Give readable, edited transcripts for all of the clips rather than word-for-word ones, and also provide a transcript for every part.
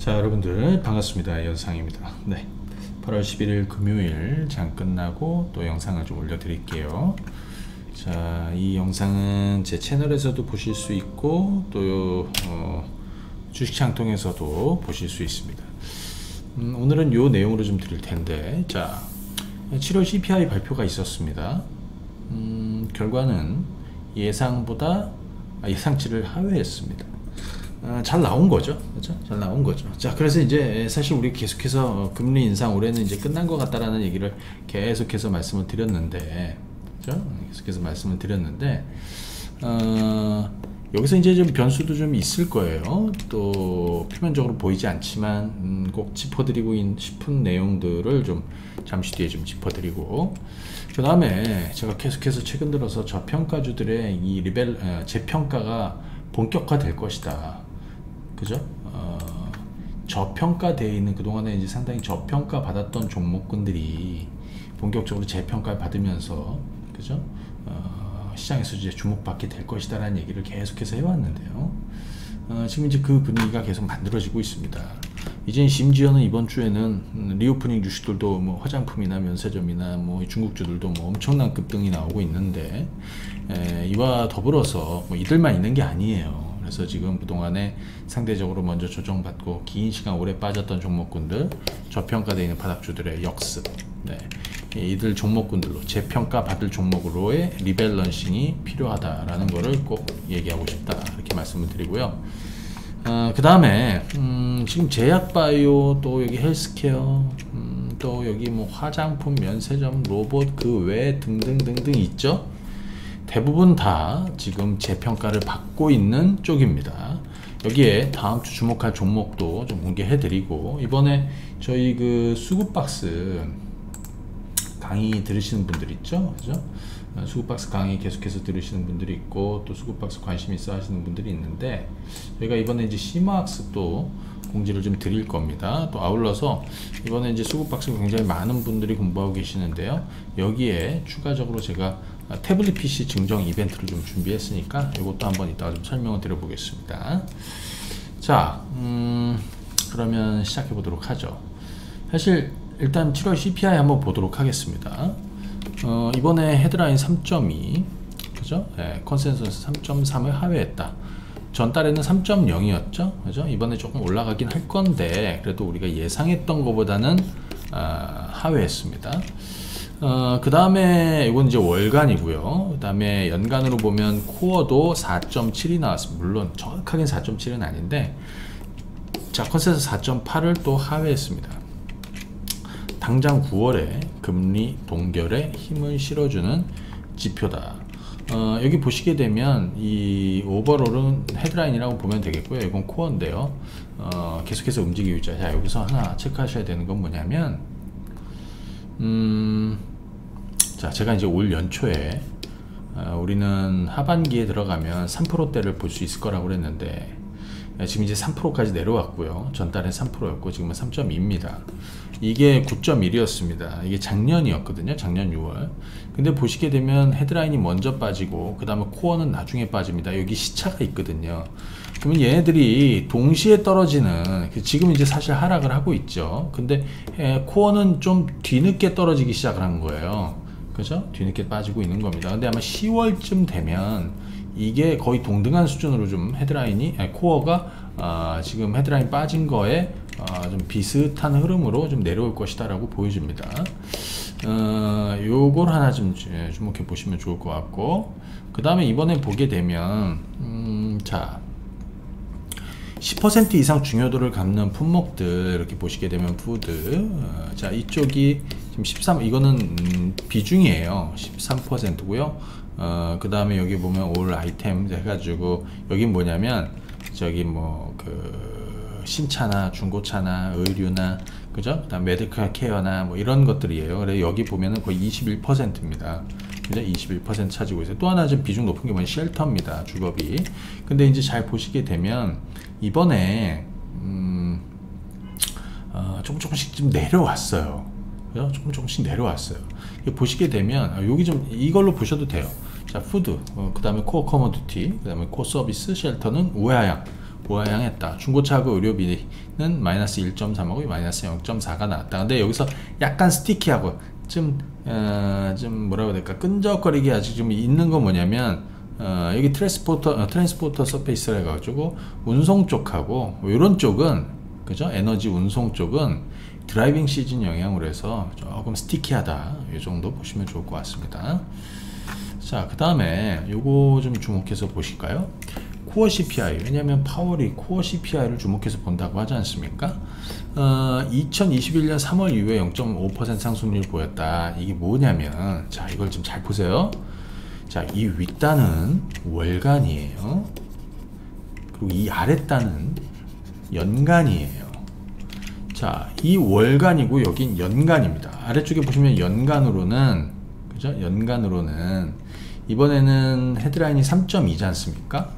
자, 여러분들 반갑습니다. 연상입니다. 네, 8월 11일 금요일 장 끝나고 또 영상을 좀 올려드릴게요. 자, 이 영상은 제 채널에서도 보실 수 있고 또 주식창 통해서도 보실 수 있습니다. 오늘은 요 내용으로 좀 드릴 텐데, 자, 7월 CPI 발표가 있었습니다. 결과는 예상치를 하회했습니다. 잘 나온 거죠. 그렇죠? 잘 나온 거죠. 자, 그래서 이제 사실 우리 계속해서 금리 인상 올해는 이제 끝난 것 같다라는 얘기를 계속해서 말씀을 드렸는데, 그렇죠? 계속해서 말씀을 드렸는데, 여기서 이제 좀 변수도 좀 있을 거예요. 또 표면적으로 보이지 않지만 꼭 짚어드리고 싶은 내용들을 좀 잠시 뒤에 좀 짚어드리고, 그 다음에 제가 계속해서 최근 들어서 저평가주들의 이 재평가가 본격화될 것이다. 그죠? 저평가되어 있는 그동안에 이제 상당히 저평가 받았던 종목군들이 본격적으로 재평가를 받으면서, 그죠? 시장에서 이제 주목받게 될 것이다 라는 얘기를 계속해서 해왔는데요. 지금 이제 그 분위기가 계속 만들어지고 있습니다. 이제 심지어는 이번 주에는 리오프닝 주식들도 뭐 화장품이나 면세점이나 뭐 중국주들도 뭐 엄청난 급등이 나오고 있는데, 이와 더불어서 뭐 이들만 있는 게 아니에요. 그래서 지금 그동안에 상대적으로 먼저 조정받고 긴 시간 오래 빠졌던 종목군들, 저평가되어 있는 바닥주들의 역습, 네, 이들 종목군들로 재평가 받을 종목으로의 리밸런싱이 필요하다라는 것을 꼭 얘기하고 싶다, 이렇게 말씀을 드리고요. 그 다음에 지금 제약바이오, 또 여기 헬스케어, 또 여기 뭐 화장품, 면세점, 로봇, 그 외 등등등등 있죠. 대부분 다 지금 재평가를 받고 있는 쪽입니다. 여기에 다음 주 주목할 종목도 좀 공개해드리고, 이번에 저희 그 수급박스 강의 들으시는 분들 있죠, 그죠? 수급박스 강의 계속해서 들으시는 분들이 있고, 또 수급박스 관심 있어 하시는 분들이 있는데, 저희가 이번에 이제 시마학습도 공지를 좀 드릴 겁니다. 또 아울러서 이번에 이제 수급박스 굉장히 많은 분들이 공부하고 계시는데요, 여기에 추가적으로 제가 태블릿 PC 증정 이벤트를 좀 준비했으니까 이것도 한번 이따가 좀 설명을 드려보겠습니다. 자, 그러면 시작해 보도록 하죠. 사실 일단 7월 CPI 한번 보도록 하겠습니다. 이번에 헤드라인 3.2, 그죠? 네, 컨센서스 3.3을 하회했다. 전달에는 3.0이었죠, 그죠? 이번에 조금 올라가긴 할 건데, 그래도 우리가 예상했던 것보다는 하회했습니다. 그 다음에 이건 이제 월간이고요. 그 다음에 연간으로 보면 코어도 4.7이 나왔습니다. 물론 정확하게는 4.7은 아닌데, 자, 컨센서스 4.8을 또 하회했습니다. 당장 9월에 금리 동결에 힘을 실어주는 지표다. 여기 보시게 되면 이 오버롤은 헤드라인이라고 보면 되겠고요. 이건 코어인데요. 계속해서 움직이고 있죠. 자, 여기서 하나 체크하셔야 되는 건 뭐냐면, 자, 제가 이제 올 연초에 우리는 하반기에 들어가면 3%대를 볼 수 있을 거라고 그랬는데, 지금 이제 3%까지 내려왔고요. 전달에 3%였고 지금은 3.2입니다. 이게 9.1이었습니다. 이게 작년이었거든요. 작년 6월. 근데 보시게 되면 헤드라인이 먼저 빠지고 그 다음에 코어는 나중에 빠집니다. 여기 시차가 있거든요. 그러면 얘네들이 동시에 떨어지는, 지금 이제 사실 하락을 하고 있죠. 근데 코어는 좀 뒤늦게 떨어지기 시작을 한 거예요. 그죠? 뒤늦게 빠지고 있는 겁니다. 근데 아마 10월쯤 되면 이게 거의 동등한 수준으로 좀 코어가 지금 헤드라인 빠진 거에 좀 비슷한 흐름으로 좀 내려올 것이다 라고 보여집니다. 요걸 하나 좀 주목해 보시면 좋을 것 같고, 그 다음에 이번에 보게 되면 자, 10% 이상 중요도를 갖는 품목들 이렇게 보시게 되면 푸드, 자, 이쪽이 지금 13, 이거는 비중이에요. 13%고요. 그 다음에 여기 보면 올 아이템 해가지고, 여긴 뭐냐면 저기 뭐 그 신차나 중고차나 의류나, 그죠? 그다음 메디컬 케어나 뭐 이런 것들이에요. 그래서 여기 보면은 거의 21%입니다. 그죠? 21% 차지고 있어요. 또 하나 좀 비중 높은 게 뭐냐, 쉘터입니다. 주거비. 근데 이제 잘 보시게 되면 이번에 조금씩 좀 내려왔어요. 그죠? 조금씩 내려왔어요. 보시게 되면 여기 좀 이걸로 보셔도 돼요. 자, 푸드, 그 다음에 코어 커머디티, 그 다음에 코어 서비스, 쉘터는 우하향. 뭐에 향했다. 중고차하고 의료비는 마이너스 1.3하고 마이너스 0.4가 나왔다. 근데 여기서 약간 스티키하고 좀 뭐라고 해야 될까, 끈적거리게 아직 좀 있는 건 뭐냐면, 여기 트랜스포터 서페이스를 해가지고 운송 쪽하고 이런 쪽은, 그죠? 에너지 운송 쪽은 드라이빙 시즌 영향으로 해서 조금 스티키하다. 이 정도 보시면 좋을 것 같습니다. 자, 그 다음에 요거 좀 주목해서 보실까요? 코어 CPI. 왜냐하면 파월이 코어 CPI를 주목해서 본다고 하지 않습니까? 2021년 3월 이후에 0.5% 상승률을 보였다. 이게 뭐냐면, 자, 이걸 좀 잘 보세요. 자, 이 윗단은 월간이에요. 그리고 이 아랫단은 연간이에요. 자, 이 월간이고 여긴 연간입니다. 아래쪽에 보시면 연간으로는, 그죠? 연간으로는 이번에는 헤드라인이 3.2지 않습니까?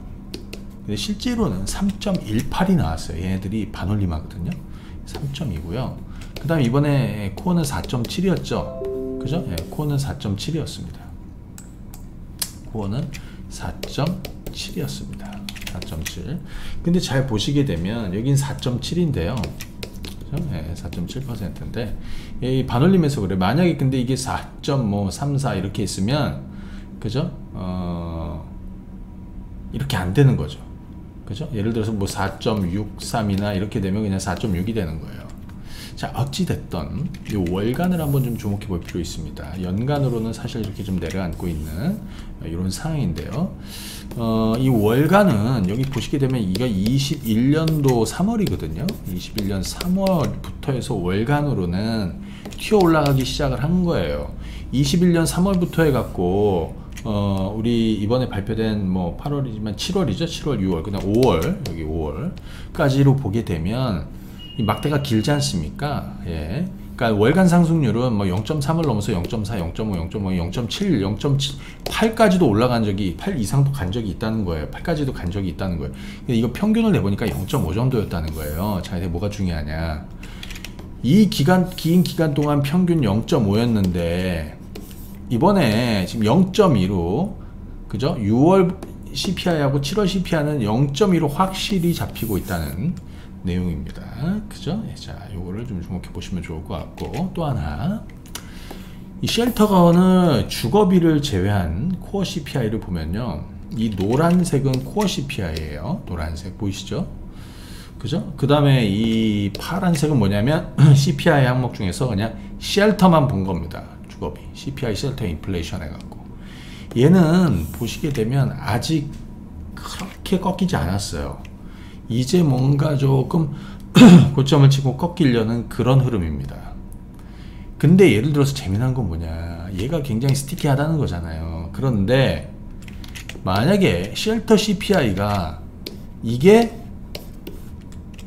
근데 실제로는 3.18이 나왔어요. 얘네들이 반올림하거든요. 3.2고요. 그 다음에 이번에 코어는 4.7이었죠. 그죠? 네, 코어는 4.7이었습니다. 코어는 4.7이었습니다. 4.7. 근데 잘 보시게 되면 여긴 4.7인데요. 그죠? 네, 4.7%인데 이 반올림에서 그래. 만약에 근데 이게 4.34 이렇게 있으면, 그죠? 이렇게 안 되는 거죠. 그죠? 예를 들어서 뭐 4.63이나 이렇게 되면 그냥 4.6이 되는 거예요. 자, 어찌됐든 이 월간을 한번 좀 주목해 볼 필요 있습니다. 연간으로는 사실 이렇게 좀 내려앉고 있는 이런 상황인데요. 이 월간은 여기 보시게 되면 이가 21년도 3월이거든요. 21년 3월부터 해서 월간으로는 튀어 올라가기 시작을 한 거예요. 21년 3월부터 해갖고 우리 이번에 발표된 뭐 8월이지만 7월이죠. 7월, 6월, 그다음 5월, 여기 5월까지로 보게 되면 이 막대가 길지 않습니까? 예. 그러니까 월간 상승률은 뭐 0.3을 넘어서 0.4, 0.5, 0.5, 0.7, 0.8까지도 올라간 적이, 8 이상도 간 적이 있다는 거예요. 8까지도 간 적이 있다는 거예요. 근데 이거 평균을 내보니까 0.5 정도였다는 거예요. 자, 이제 뭐가 중요하냐? 이 긴 기간 동안 평균 0.5였는데 이번에 지금 0.2로, 그죠? 6월 CPI하고 7월 CPI는 0.2로 확실히 잡히고 있다는 내용입니다. 그죠? 자, 요거를 좀 주목해 보시면 좋을 것 같고, 또 하나, 이 쉘터건을 주거비를 제외한 코어 CPI를 보면요, 이 노란색은 코어 CPI예요. 노란색 보이시죠? 그죠? 그 다음에 이 파란색은 뭐냐면 CPI 항목 중에서 그냥 쉘터만 본 겁니다. 주거비, CPI 쉘터 인플레이션 해갖고, 얘는 보시게 되면 아직 그렇게 꺾이지 않았어요. 이제 뭔가 조금 고점을 치고 꺾이려는 그런 흐름입니다. 근데 예를 들어서 재미난 건 뭐냐, 얘가 굉장히 스티키하다는 거잖아요. 그런데 만약에 쉘터 CPI가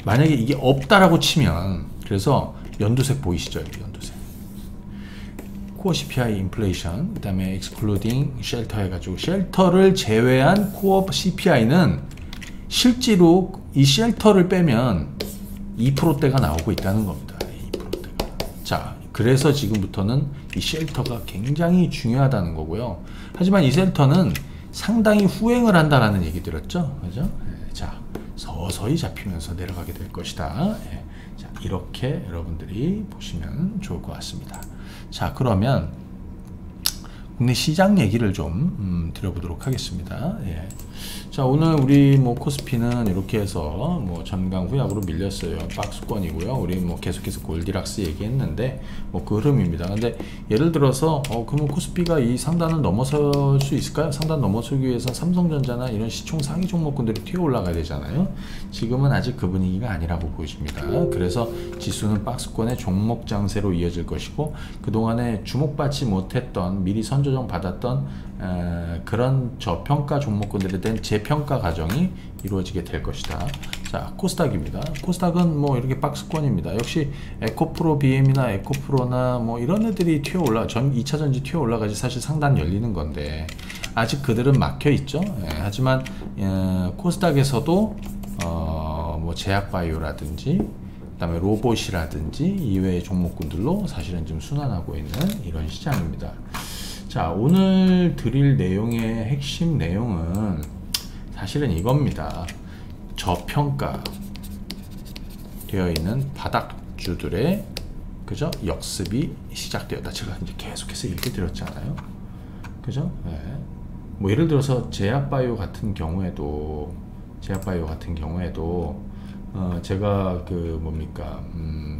만약에 이게 없다라고 치면, 그래서 연두색 보이시죠? 여기 연두색. 코어 CPI 인플레이션, 그 다음에 excluding 쉘터 해가지고 쉘터를 제외한 코어 CPI는 실제로 이 쉘터를 빼면 2%대가 나오고 있다는 겁니다. 2%대가. 자, 그래서 지금부터는 이 쉘터가 굉장히 중요하다는 거고요. 하지만 이 쉘터는 상당히 후행을 한다라는 얘기 들었죠? 그죠? 네, 자, 서서히 잡히면서 내려가게 될 것이다. 네, 자, 이렇게 여러분들이 보시면 좋을 것 같습니다. 자, 그러면 국내 시장 얘기를 좀 드려보도록 하겠습니다. 예. 자, 오늘 우리 뭐 코스피는 이렇게 해서 뭐 전강 후약으로 밀렸어요. 박스권이고요. 우리 뭐 계속해서 골디락스 얘기했는데 뭐 그 흐름입니다. 근데 예를 들어서 그러면 코스피가 이 상단을 넘어설 수 있을까요? 상단 넘어서기 위해서 삼성전자나 이런 시총 상위 종목군들이 튀어 올라가야 되잖아요. 지금은 아직 그 분위기가 아니라고 보여집니다. 그래서 지수는 박스권의 종목 장세로 이어질 것이고, 그동안에 주목받지 못했던, 미리 선조정 받았던 그런 저평가 종목군들에 대한 재평가 과정이 이루어지게 될 것이다. 자, 코스닥입니다. 코스닥은 뭐 이렇게 박스권입니다. 역시 에코프로 BM이나 에코프로나 뭐 이런 애들이 튀어 올라, 2차전지 튀어 올라가지 사실 상단 열리는 건데, 아직 그들은 막혀 있죠. 하지만 코스닥에서도 뭐 제약바이오라든지 그다음에 로봇이라든지 이외의 종목군들로 사실은 좀 순환하고 있는 이런 시장입니다. 자, 오늘 드릴 내용의 핵심 내용은 사실은 이겁니다. 저평가 되어 있는 바닥주들의 그죠? 역습이 시작되었다. 제가 이제 계속해서 얘기 드렸잖아요. 그죠? 네. 뭐 예를 들어서 제약바이오 같은 경우에도 제가 그 뭡니까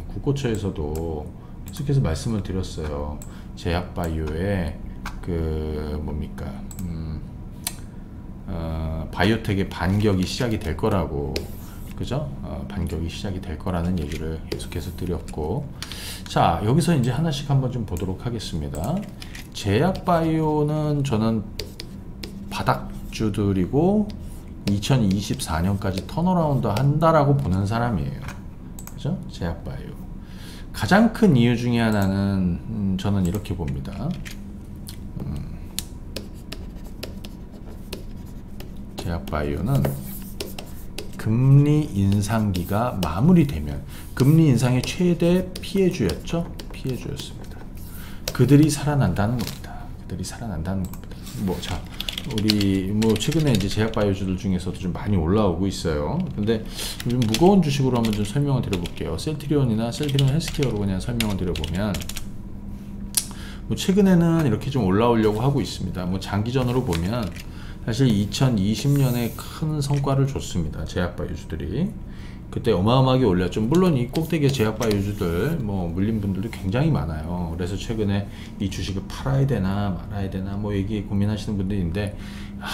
국고처에서도 계속해서 말씀을 드렸어요. 제약바이오의 그 뭡니까 바이오텍의 반격이 시작이 될 거라고, 그죠? 반격이 시작이 될 거라는 얘기를 계속해서 드렸고, 자 여기서 이제 하나씩 한번 좀 보도록 하겠습니다. 제약바이오는 저는 바닥주들이고 2024년까지 턴어라운드 한다라고 보는 사람이에요. 그죠? 제약바이오 가장 큰 이유 중에 하나는 저는 이렇게 봅니다. 제약바이오는 금리 인상기가 마무리되면, 금리 인상의 최대 피해주였죠? 피해주였습니다. 그들이 살아난다는 겁니다. 그들이 살아난다는 겁니다. 자, 우리 최근에 이제 제약바이오주들 중에서도 좀 많이 올라오고 있어요. 근데 좀 무거운 주식으로 한번 좀 설명을 드려볼게요. 셀트리온이나 셀트리온 헬스케어로 그냥 설명을 드려보면, 최근에는 이렇게 좀 올라오려고 하고 있습니다. 장기전으로 보면 사실 2020년에 큰 성과를 줬습니다. 제약바이오주들이 그때 어마어마하게 올렸죠. 물론 이 꼭대기의 제약바이오주들 물린 분들도 굉장히 많아요. 그래서 최근에 이 주식을 팔아야 되나 말아야 되나 얘기 고민하시는 분들인데,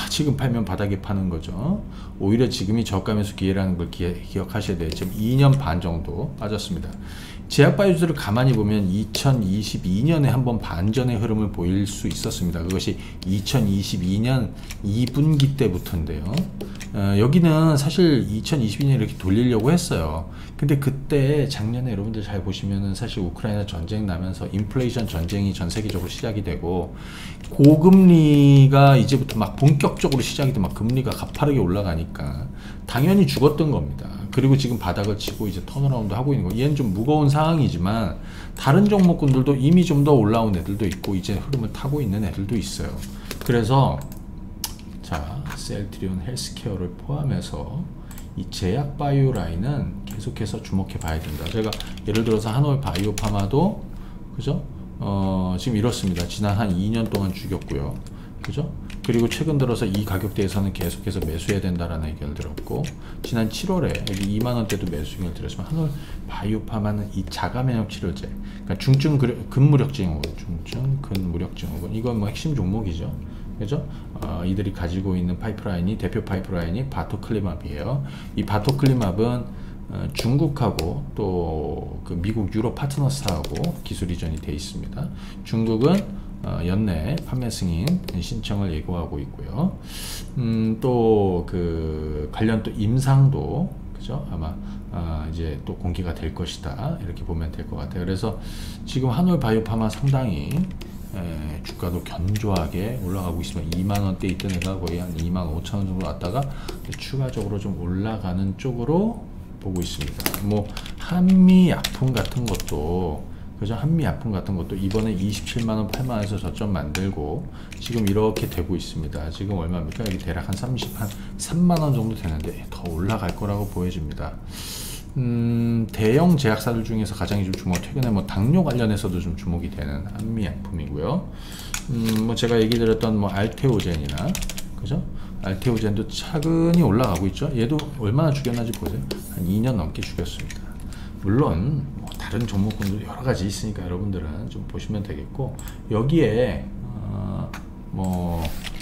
지금 팔면 바닥에 파는 거죠. 오히려 지금이 저가 매수 기회라는 걸 기억하셔야 돼요. 지금 2년 반 정도 빠졌습니다. 제약바이오주들을 가만히 보면 2022년에 한번 반전의 흐름을 보일 수 있었습니다. 그것이 2022년 2분기 때부터인데요. 여기는 사실 2022년에 이렇게 돌리려고 했어요. 근데 그때 작년에 여러분들 잘 보시면은 사실 우크라이나 전쟁 나면서 인플레이션 전쟁이 전 세계적으로 시작이 되고, 고금리가 이제부터 막 본격적으로 시작이 돼 막 금리가 가파르게 올라가니까 당연히 죽었던 겁니다. 그리고 지금 바닥을 치고 이제 턴어라운드 하고 있는 거. 얘는 좀 무거운 상황이지만 다른 종목군들도 이미 좀 더 올라온 애들도 있고 이제 흐름을 타고 있는 애들도 있어요. 그래서 자, 셀트리온 헬스케어를 포함해서 이 제약바이오 라인은 계속해서 주목해 봐야 된다. 제가 예를 들어서 한올 바이오파마도 그죠? 지금 이렇습니다. 지난 한 2년 동안 죽였고요. 그죠? 그리고 최근 들어서 이 가격대에서는 계속해서 매수해야 된다라는 의견을 들었고, 지난 7월에 여기 2만원대도 매수 의견을 들었지만, 한올 바이오파마는 이 자가면역 치료제, 그러니까 중증 근무력증후군, 중증 근무력증후군, 이건 핵심 종목이죠. 그죠? 이들이 가지고 있는 파이프라인이, 대표 파이프라인이 바토클리맙이에요. 이 바토클리맙은 중국하고 또 그 미국 유럽 파트너스하고 기술 이전이 되어 있습니다. 중국은 연내 판매 승인 신청을 예고하고 있고요. 또 그 관련 또 임상도 그죠? 아마 이제 또 공개가 될 것이다. 이렇게 보면 될 것 같아요. 그래서 지금 한올 바이오파마 상당히 주가도 견조하게 올라가고 있으면 2만원대 있던 애가 거의 한 25,000원 정도 왔다가 추가적으로 좀 올라가는 쪽으로 보고 있습니다. 한미약품 같은 것도 그죠? 한미약품 같은 것도 이번에 27만원 8만원에서 저점 만들고 지금 이렇게 되고 있습니다. 지금 얼마입니까? 여기 대략 한 3만원 정도 되는데 더 올라갈 거라고 보여집니다. 대형 제약사들 중에서 가장 좀 최근에 당뇨 관련해서도 좀 주목이 되는 한미약품이고요. 제가 얘기 드렸던 알테오젠이나 그죠? 알테오젠도 차근히 올라가고 있죠. 얘도 얼마나 죽였는지 보세요. 한 2년 넘게 죽였습니다. 물론 다른 종목군도 여러 가지 있으니까 여러분들은 좀 보시면 되겠고, 여기에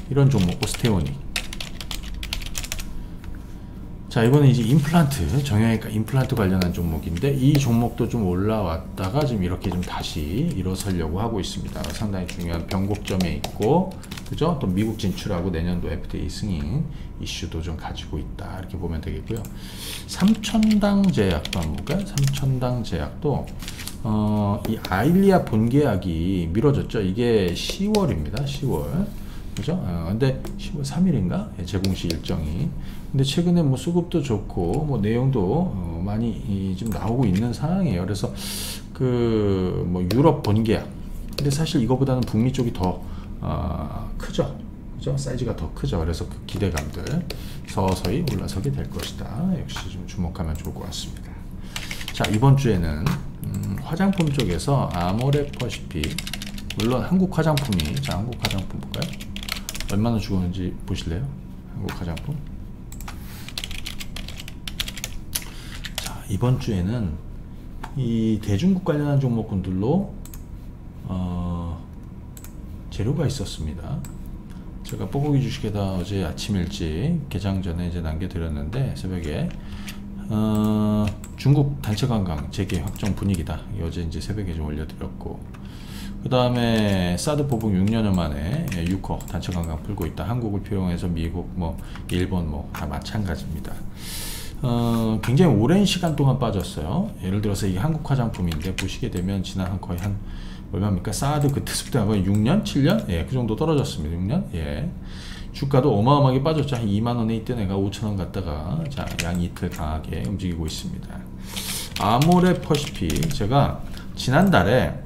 이런 종목 오스테오닉. 자, 이거는 이제 임플란트, 정형외과 임플란트 관련한 종목인데, 이 종목도 좀 올라왔다가 지금 이렇게 좀 다시 일어서려고 하고 있습니다. 상당히 중요한 변곡점에 있고, 그죠? 또 미국 진출하고 내년도 FDA 승인 이슈도 좀 가지고 있다. 이렇게 보면 되겠고요. 삼천당 제약도 한번 볼까요? 삼천당 제약도 이 아일리아 본계약이 미뤄졌죠. 이게 10월입니다. 10월. 그죠? 근데 10월 3일인가? 제공시 일정이. 근데 최근에 수급도 좋고 내용도 많이 좀 나오고 있는 상황이에요. 그래서 유럽 본계약. 근데 사실 이거보다는 북미 쪽이 더 크죠. 그죠? 사이즈가 더 크죠. 그래서 그 기대감들 서서히 올라서게 될 것이다. 역시 좀 주목하면 좋을 것 같습니다. 자, 이번 주에는 화장품 쪽에서 아모레퍼시픽, 물론 한국 화장품이, 자, 한국 화장품 볼까요? 얼마나 죽었는지 보실래요? 한국 화장품. 자, 이번 주에는 이 대중국 관련한 종목군들로 재료가 있었습니다. 제가 뽀고기 주식에다 어제 아침 일찍 개장 전에 이제 남겨드렸는데, 새벽에 중국 단체 관광 재개 확정 분위기다. 어제 이제 새벽에 좀 올려드렸고, 그 다음에 사드 보복 6년여 만에 6호 단체 관광 풀고 있다. 한국을 필요해서 미국, 뭐 일본 뭐 다 마찬가지입니다. 굉장히 오랜 시간 동안 빠졌어요. 예를 들어서 이 한국 화장품인데 보시게 되면 지난 거의 한 얼마입니까? 사드 그때 습득한 6년? 7년? 예, 그 정도 떨어졌습니다. 6년? 예. 주가도 어마어마하게 빠졌죠. 한 2만원에 이때 내가 5천원 갔다가, 자, 양 이틀 강하게 움직이고 있습니다. 아모레퍼시픽, 제가 지난달에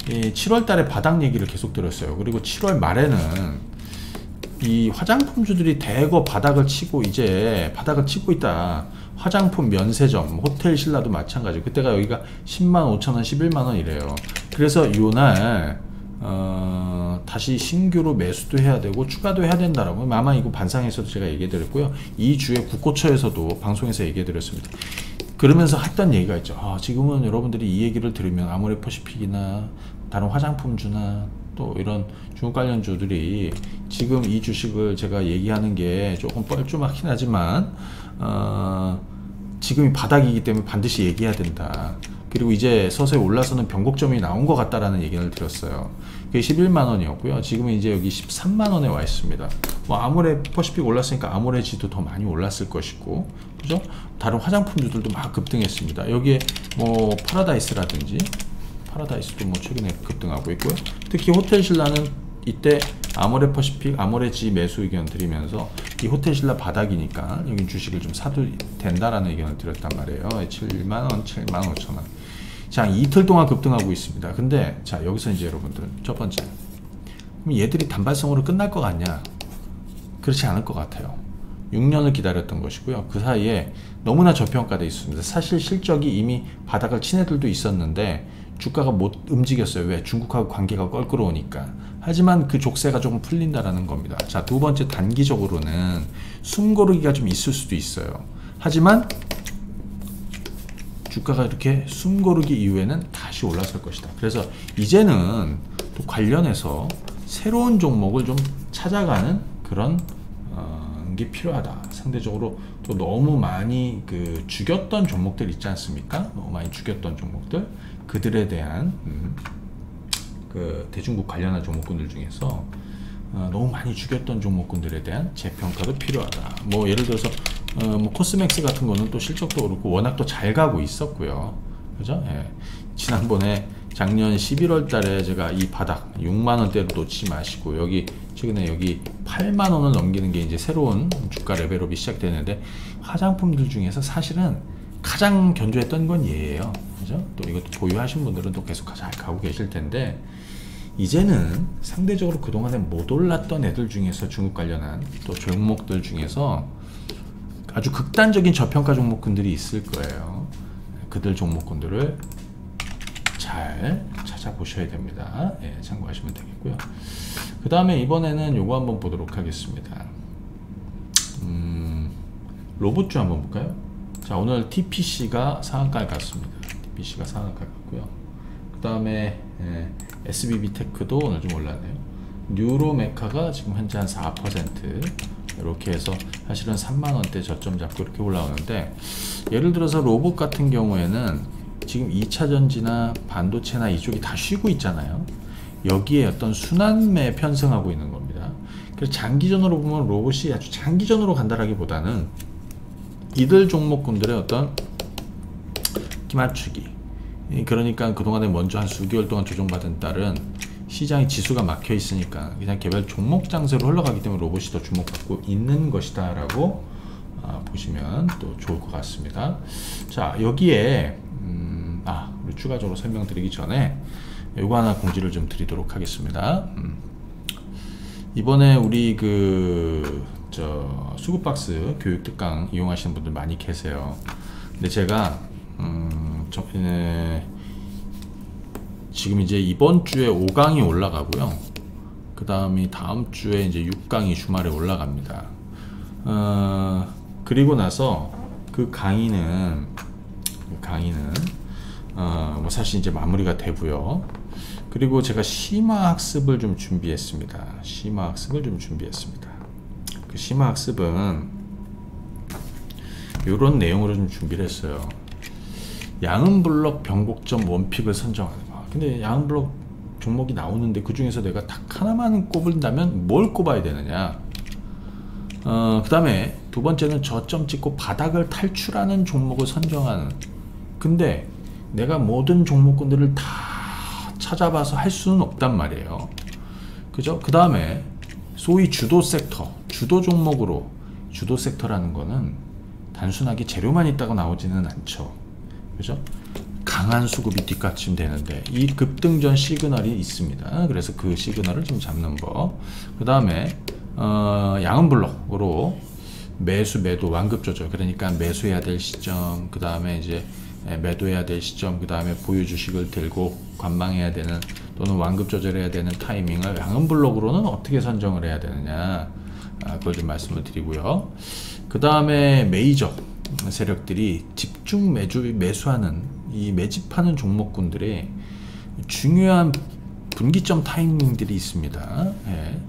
7월달에 바닥 얘기를 계속 들었어요. 그리고 7월 말에는 이 화장품주들이 대거 바닥을 치고 이제 바닥을 치고 있다. 화장품 면세점, 호텔 신라도 마찬가지. 그때가 여기가 10만 5천원, 11만원 이래요. 그래서 요날 다시 신규로 매수도 해야 되고 추가도 해야 된다라고, 아마 이거 반상에서도 제가 얘기해 드렸고요. 이 주에 국고처에서도 방송에서 얘기해 드렸습니다. 그러면서 했던 얘기가 있죠. 지금은 여러분들이 이 얘기를 들으면 아모레퍼시픽이나 다른 화장품주나 또 이런 중국 관련주들이 지금 이 주식을 제가 얘기하는 게 조금 뻘쭘하긴 하지만 지금이 바닥이기 때문에 반드시 얘기해야 된다. 그리고 이제 서서히 올라서는 변곡점이 나온 것 같다라는 얘기를 드렸어요. 그게 11만원이었고요. 지금은 이제 여기 13만원에 와 있습니다. 뭐 아모레퍼시픽 올랐으니까 아모레지도 더 많이 올랐을 것이고, 그죠? 다른 화장품주들도 막 급등했습니다. 여기에 뭐 파라다이스라든지, 파라다이스도 뭐 최근에 급등하고 있고요. 특히 호텔신라는 이때 아모레퍼시픽, 아모레지 매수 의견 드리면서 이 호텔신라 바닥이니까 여기 주식을 좀 사도 된다라는 의견을 드렸단 말이에요. 7만원, 7만 5천원. 자, 이틀 동안 급등하고 있습니다. 근데 자, 여기서 이제 여러분들 첫 번째, 그럼 얘들이 단발성으로 끝날 것 같냐? 그렇지 않을 것 같아요. 6년을 기다렸던 것이고요. 그 사이에 너무나 저평가되어 있습니다. 사실 실적이 이미 바닥을 친 애들도 있었는데 주가가 못 움직였어요. 왜? 중국하고 관계가 껄끄러우니까. 하지만 그 족쇄가 조금 풀린다라는 겁니다. 자, 두 번째, 단기적으로는 숨고르기가 좀 있을 수도 있어요. 하지만 주가가 이렇게 숨고르기 이후에는 다시 올라설 것이다. 그래서 이제는 또 관련해서 새로운 종목을 좀 찾아가는 그런 게 필요하다. 상대적으로 또 너무 많이 죽였던 종목들 있지 않습니까? 너무 많이 죽였던 종목들, 그들에 대한 대중국 관련한 종목군들 중에서 너무 많이 죽였던 종목군들에 대한 재평가도 필요하다. 뭐 예를 들어서 뭐 코스맥스 같은 거는 또 실적도 그렇고 워낙 또 잘 가고 있었고요. 그죠? 예. 지난번에 작년 11월 달에 제가 이 바닥 6만원대로 놓치지 마시고, 여기 최근에 여기 8만원을 넘기는 게 이제 새로운 주가 레벨업이 시작되는데, 화장품들 중에서 사실은 가장 견조했던 건 얘예요. 그죠? 또 이것도 보유하신 분들은 또 계속 잘 가고 계실 텐데, 이제는 상대적으로 그동안에 못 올랐던 애들 중에서 중국 관련한 또 종목들 중에서 아주 극단적인 저평가 종목군들이 있을 거예요. 그들 종목군들을 잘 찾아보셔야 됩니다. 예, 참고하시면 되겠고요. 그 다음에 이번에는 요거 한번 보도록 하겠습니다. 로봇주 한번 볼까요? 자, 오늘 TPC가 상한가를 갔습니다. TPC가 상한가를 갔고요. 그 다음에 SBB테크도 오늘 좀 올랐네요. 뉴로메카가 지금 현재 한 4% 이렇게 해서 사실은 3만원대 저점 잡고 이렇게 올라오는데, 예를 들어서 로봇 같은 경우에는 지금 2차전지나 반도체나 이쪽이 다 쉬고 있잖아요. 여기에 어떤 순환매 편승하고 있는 겁니다. 그래서 장기전으로 보면 로봇이 아주 장기전으로 간다라기보다는 이들 종목군들의 어떤 기맞추기, 그러니까 그동안에 먼저 한 수개월 동안 조정받은 딸은 시장의 지수가 막혀 있으니까 그냥 개별 종목 장세로 흘러가기 때문에 로봇이 더 주목받고 있는 것이다 라고 보시면 또 좋을 것 같습니다. 자, 여기에 우리 추가적으로 설명드리기 전에 요거 하나 공지를 좀 드리도록 하겠습니다. 이번에 우리 수급박스 교육 특강 이용하시는 분들 많이 계세요. 근데 제가 지금 이제 이번 주에 5강이 올라가고요. 그 다음이 다음 주에 이제 6강이 주말에 올라갑니다. 그리고 나서 그 강의는 뭐 사실 이제 마무리가 되고요. 그리고 제가 심화학습을 좀 준비했습니다. 그 심화학습은 이런 내용으로 좀 준비를 했어요. 양은블록 변곡점 원픽을 선정하는 거. 근데 양은블록 종목이 나오는데 그 중에서 내가 딱 하나만 꼽는다면 뭘 꼽아야 되느냐. 그 다음에 두 번째는 저점 찍고 바닥을 탈출하는 종목을 선정하는. 근데 내가 모든 종목군들을 다 찾아봐서 할 수는 없단 말이에요. 그죠? 그 다음에 소위 주도 섹터, 주도 종목으로, 주도 섹터라는 거는 단순하게 재료만 있다고 나오지는 않죠. 그죠? 강한 수급이 뒷받침되는데 이 급등전 시그널이 있습니다. 그래서 그 시그널을 좀 잡는 법. 그 다음에 양은블록으로 매수, 매도, 완급 조절. 그러니까 매수해야 될 시점, 그 다음에 이제 매도해야 될 시점, 그 다음에 보유 주식을 들고 관망해야 되는 또는 완급 조절해야 되는 타이밍을 양은블록으로는 어떻게 선정을 해야 되느냐, 그걸 좀 말씀을 드리고요. 그 다음에 메이저 세력들이 집중 매수하는 이 매집하는 종목군들의 중요한 분기점 타이밍들이 있습니다. 예.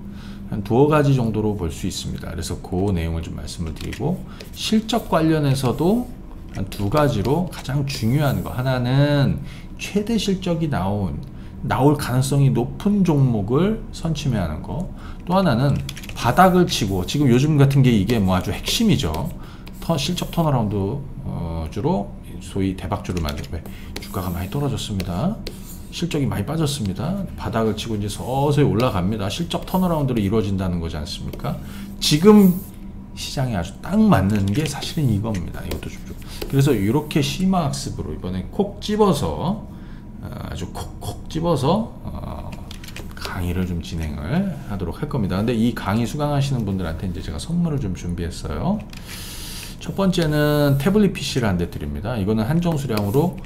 한 두어 가지 정도로 볼 수 있습니다. 그래서 그 내용을 좀 말씀을 드리고, 실적 관련해서도 한 두 가지로 가장 중요한 거, 하나는 최대 실적이 나올 가능성이 높은 종목을 선침해하는 거, 또 하나는 바닥을 치고, 지금 요즘 같은 게 이게 뭐 아주 핵심이죠. 실적 턴어라운드 주로 소위 대박주를 만들고, 주가가 많이 떨어졌습니다. 실적이 많이 빠졌습니다. 바닥을 치고 이제 서서히 올라갑니다. 실적 턴어라운드로 이루어진다는 거지 않습니까? 지금 시장에 아주 딱 맞는 게 사실은 이겁니다. 이것도 좀. 그래서 이렇게 심화학습으로 이번에 콕 집어서 아주 콕콕 집어서 강의를 좀 진행을 하도록 할 겁니다. 근데 이 강의 수강하시는 분들한테 이제 제가 선물을 좀 준비했어요. 첫 번째는 태블릿 PC를 한 대 드립니다. 이거는 한정 수량으로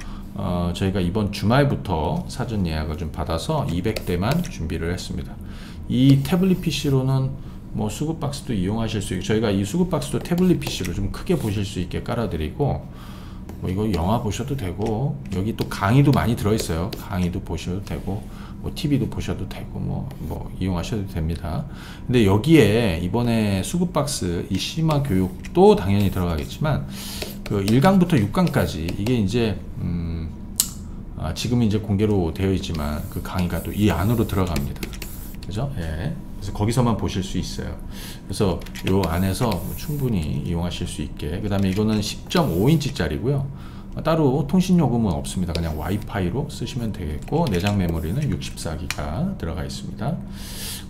저희가 이번 주말부터 사전 예약을 좀 받아서 200대만 준비를 했습니다. 이 태블릿 PC로는 뭐 수급박스도 이용하실 수 있고, 저희가 이 수급박스도 태블릿 PC로 좀 크게 보실 수 있게 깔아드리고, 뭐 이거 영화 보셔도 되고, 여기 또 강의도 많이 들어있어요. 강의도 보셔도 되고, 뭐 TV도 보셔도 되고, 뭐 이용하셔도 됩니다. 근데 여기에 이번에 수급박스 이 심화 교육도 당연히 들어가겠지만, 그 1강부터 6강까지 이게 이제 지금 이제 공개로 되어 있지만 그 강의가 또 이 안으로 들어갑니다. 그죠? 예. 그래서 거기서만 보실 수 있어요. 그래서 요 안에서 충분히 이용하실 수 있게. 그 다음에 이거는 10.5인치 짜리고요. 따로 통신 요금은 없습니다. 그냥 와이파이로 쓰시면 되겠고, 내장 메모리는 64기가 들어가 있습니다.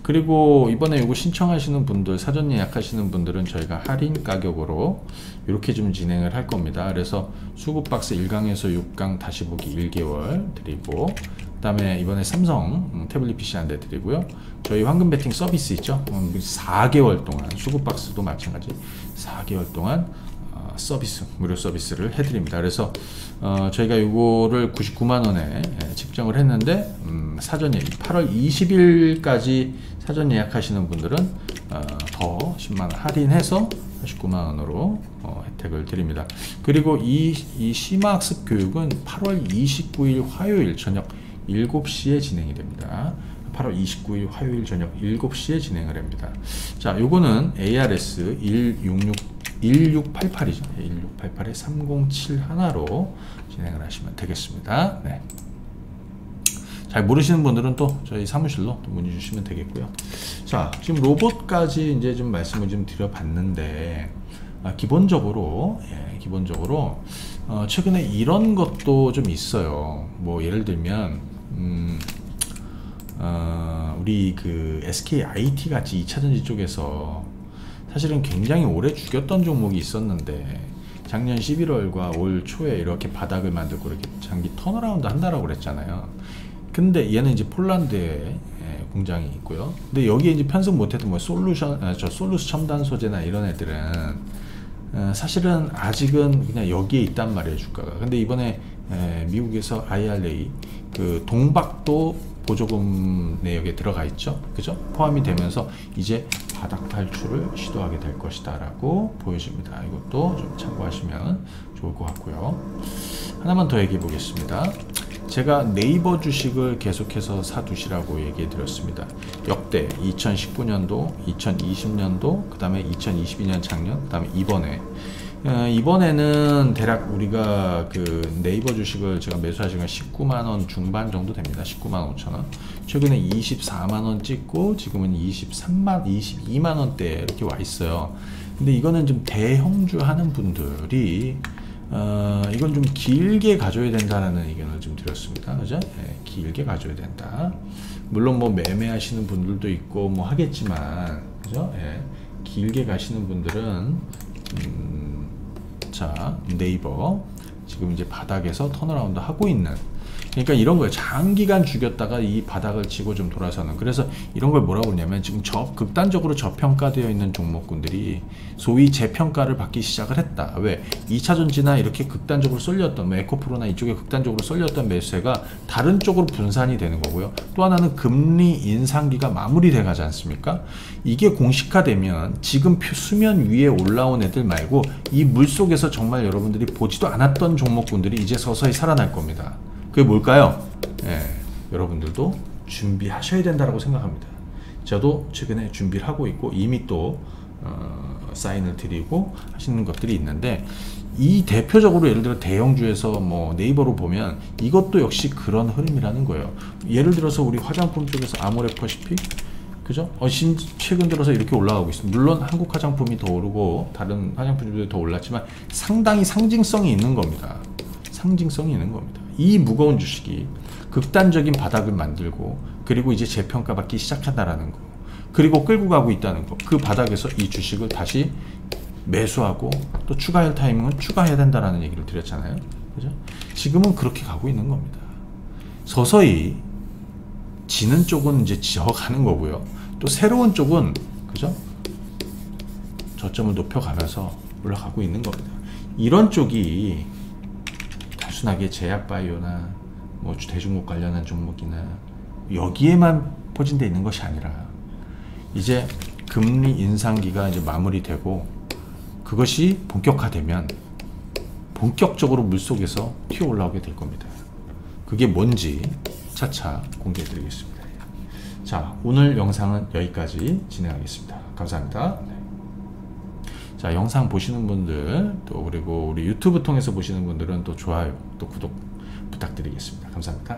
그리고 이번에 이거 신청하시는 분들, 사전 예약하시는 분들은 저희가 할인 가격으로 이렇게 좀 진행을 할 겁니다. 그래서 수급박스 1강에서 6강 다시 보기 1개월 드리고, 그 다음에 이번에 삼성 태블릿 PC 한 대 드리고요. 저희 황금 배팅 서비스 있죠? 4개월 동안, 수급박스도 마찬가지 4개월 동안 무료 서비스를 해드립니다. 그래서 저희가 이거를 99만원에 책정을 했는데, 사전 예약 8월 20일까지 사전 예약하시는 분들은 더 10만원 할인해서 89만원으로 혜택을 드립니다. 그리고 이 심화학습 교육은 8월 29일 화요일 저녁 7시에 진행이 됩니다. 8월 29일 화요일 저녁 7시에 진행을 합니다. 자, 요거는 ARS 1688이죠. 1688에 307 하나로 진행을 하시면 되겠습니다. 네. 잘 모르시는 분들은 또 저희 사무실로 또 문의 주시면 되겠고요. 자, 지금 로봇까지 이제 좀 말씀을 좀 드려봤는데, 기본적으로 최근에 이런 것도 좀 있어요. 뭐 예를 들면 우리 그 SKIT 같이 2차전지 쪽에서 사실은 굉장히 오래 죽였던 종목이 있었는데, 작년 11월과 올 초에 이렇게 바닥을 만들고 이렇게 장기 턴어라운드 한다라고 그랬잖아요. 근데 얘는 이제 폴란드에 공장이 있고요. 근데 여기에 이제 편승 못해도 뭐 솔루스 첨단 소재나 이런 애들은 사실은 아직은 그냥 여기에 있단 말이에요, 주가가. 근데 이번에 미국에서 IRA 그 동박도 보조금 내역에 들어가 있죠, 그죠? 포함이 되면서 이제 바닥 탈출을 시도하게 될 것이다 라고 보여집니다. 이것도 좀 참고하시면 좋을 것 같고요. 하나만 더 얘기해 보겠습니다. 제가 네이버 주식을 계속해서 사두시라고 얘기해 드렸습니다. 역대 2019년도, 2020년도, 그 다음에 2022년 작년, 그 다음에 이번에는 대략 우리가 그 네이버 주식을 제가 매수하신 건 19만원 중반 정도 됩니다. 19만 5천원. 최근에 24만원 찍고 지금은 22만원대 이렇게 와 있어요. 근데 이거는 좀 대형주 하는 분들이 이건 좀 길게 가져야 된다라는 의견을 좀 드렸습니다. 그죠? 네, 길게 가져야 된다. 물론 뭐 매매하시는 분들도 있고 뭐 하겠지만, 그죠? 네, 길게 가시는 분들은 자, 네이버 지금 이제 바닥에서 턴어라운드 하고 있는, 그러니까 이런 거예요. 장기간 죽였다가 이 바닥을 치고 좀 돌아서는. 그래서 이런 걸 뭐라고 그러냐면 지금 극단적으로 저평가되어 있는 종목군들이 소위 재평가를 받기 시작을 했다. 왜? 2차전지나 이렇게 극단적으로 쏠렸던 뭐 에코프로나 이쪽에 극단적으로 쏠렸던 매수세가 다른 쪽으로 분산이 되는 거고요. 또 하나는 금리 인상기가 마무리돼 가지 않습니까? 이게 공식화되면 지금 수면 위에 올라온 애들 말고 이 물속에서 정말 여러분들이 보지도 않았던 종목군들이 이제 서서히 살아날 겁니다. 그게 뭘까요? 여러분들도 준비하셔야 된다고 생각합니다. 저도 최근에 준비를 하고 있고 이미 또 사인을 드리고 하시는 것들이 있는데, 이 대표적으로 예를 들어 대형주에서 뭐 네이버로 보면 이것도 역시 그런 흐름이라는 거예요. 예를 들어서 우리 화장품 쪽에서 아모레퍼시픽, 그죠? 최근 들어서 이렇게 올라가고 있습니다. 물론 한국 화장품이 더 오르고 다른 화장품들도 더 올랐지만 상당히 상징성이 있는 겁니다. 상징성이 있는 겁니다. 이 무거운 주식이 극단적인 바닥을 만들고 그리고 이제 재평가받기 시작한다라는 거, 그리고 끌고 가고 있다는 거, 그 바닥에서 이 주식을 다시 매수하고 또 추가할 타이밍은 추가해야 된다라는 얘기를 드렸잖아요. 그죠? 지금은 그렇게 가고 있는 겁니다. 서서히 지는 쪽은 이제 지어가는 거고요. 또 새로운 쪽은, 그죠? 저점을 높여가면서 올라가고 있는 겁니다. 이런 쪽이 단순하게 제약바이오나 뭐 대중국 관련한 종목이나 여기에만 포진되어 있는 것이 아니라 이제 금리 인상기가 이제 마무리되고 그것이 본격화되면 본격적으로 물속에서 튀어 올라오게 될 겁니다. 그게 뭔지 차차 공개해 드리겠습니다. 자, 오늘 영상은 여기까지 진행하겠습니다. 감사합니다. 자, 영상 보시는 분들 또 그리고 우리 유튜브 통해서 보시는 분들은 또 좋아요 또 구독 부탁드리겠습니다. 감사합니다.